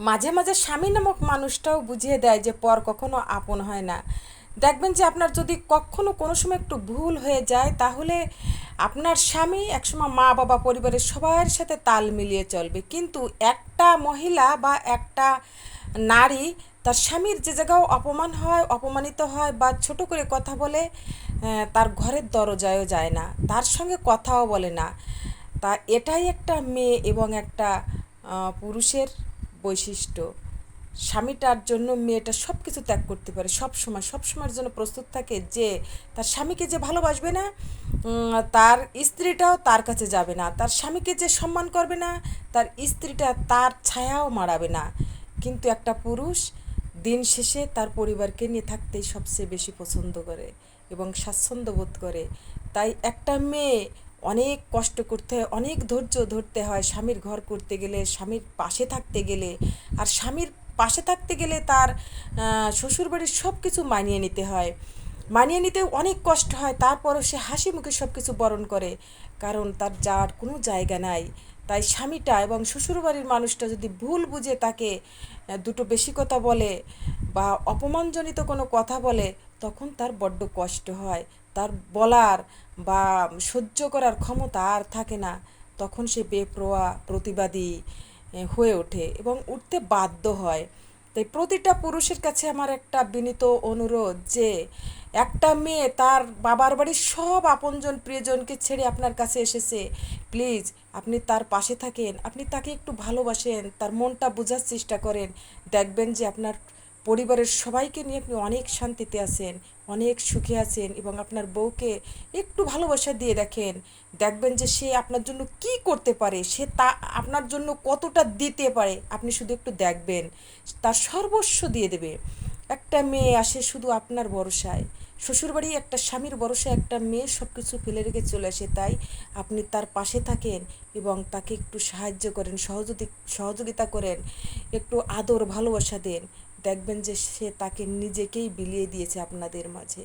মাঝে মাঝে স্বামী নামক মানুষটাও বুঝিয়ে দেয় যে পর কখনো আপন হয় না। দেখবেন যে আপনার যদি কখনো কোনো সময় একটু ভুল হয়ে যায়, তাহলে আপনার স্বামী একসময় মা বাবা পরিবারের সবার সাথে তাল মিলিয়ে চলবে, কিন্তু একটা মহিলা বা একটা নারী তার স্বামীর যে জায়গাও অপমান হয়, অপমানিত হয় বা ছোট করে কথা বলে, তার ঘরের দরজায়ও যায় না, তার সঙ্গে কথাও বলে না। তা এটাই একটা মেয়ে এবং একটা পুরুষের বৈশিষ্ট্য। স্বামীটার জন্য মেয়েটা সব কিছু ত্যাগ করতে পারে, সব সময় সব সময়ের জন্য প্রস্তুত থাকে যে তার স্বামীকে যে ভালোবাসবে না, তার স্ত্রীটাও তার কাছে যাবে না, তার স্বামীকে যে সম্মান করবে না, তার স্ত্রীটা তার ছায়াও মাড়াবে না। কিন্তু একটা পুরুষ দিন শেষে তার পরিবারকে নিয়ে থাকতেই সবচেয়ে বেশি পছন্দ করে এবং স্বাচ্ছন্দ্য বোধ করে। তাই একটা মেয়ে অনেক কষ্ট করতে হয়, অনেক ধৈর্য ধরতে হয় স্বামীর ঘর করতে গেলে, স্বামীর পাশে থাকতে গেলে। আর স্বামীর পাশে থাকতে গেলে তার শ্বশুরবাড়ির সব কিছু মানিয়ে নিতে হয়, মানিয়ে নিতে অনেক কষ্ট হয়, তারপরও সে হাসি মুখে সব কিছু বরণ করে, কারণ তার যার কোনো জায়গা নাই। তাই স্বামীটা এবং শ্বশুরবাড়ির মানুষটা যদি ভুল বুঝে তাকে দুটো বেশি কথা বলে বা অপমানজনিত কোনো কথা বলে, তখন তার বড্ড কষ্ট হয়। তার বলার বা সহ্য করার ক্ষমতা আর থাকে না। তখন সে বেপরোয়া প্রতিবাদী হয়ে ওঠে এবং উঠতে বাধ্য হয়। তাই প্রতিটা পুরুষের কাছে আমার একটা বিনীত অনুরোধ যে একটা মেয়ে তার বাবার বাড়ির সব আপনজন প্রিয়জনকে ছেড়ে আপনার কাছে এসেছে, প্লিজ আপনি তার পাশে থাকেন, আপনি তাকে একটু ভালোবাসেন, তার মনটা বোঝার চেষ্টা করেন। দেখবেন যে আপনার পরিবারের সবাইকে নিয়ে আপনি অনেক শান্তিতে আছেন, অনেক সুখে আছেন, এবং আপনার বউকে একটু ভালোবাসা দিয়ে দেখেন, দেখবেন যে সে আপনার জন্য কি করতে পারে, সে তা আপনার জন্য কতটা দিতে পারে, আপনি শুধু একটু দেখবেন, তার সর্বস্ব দিয়ে দেবে। একটা মেয়ে আসে শুধু আপনার ভরসায়, শ্বশুরবাড়ি একটা স্বামীর ভরসায় একটা মেয়ে সব কিছু ফেলে রেখে চলে আসে। তাই আপনি তার পাশে থাকেন এবং তাকে একটু সাহায্য করেন, সহযোগিতা করেন, একটু আদর ভালোবাসা দেন। দেখবেন যে সে তাকে নিজেকেই বিলিয়ে দিয়েছে আপনাদের মাঝে।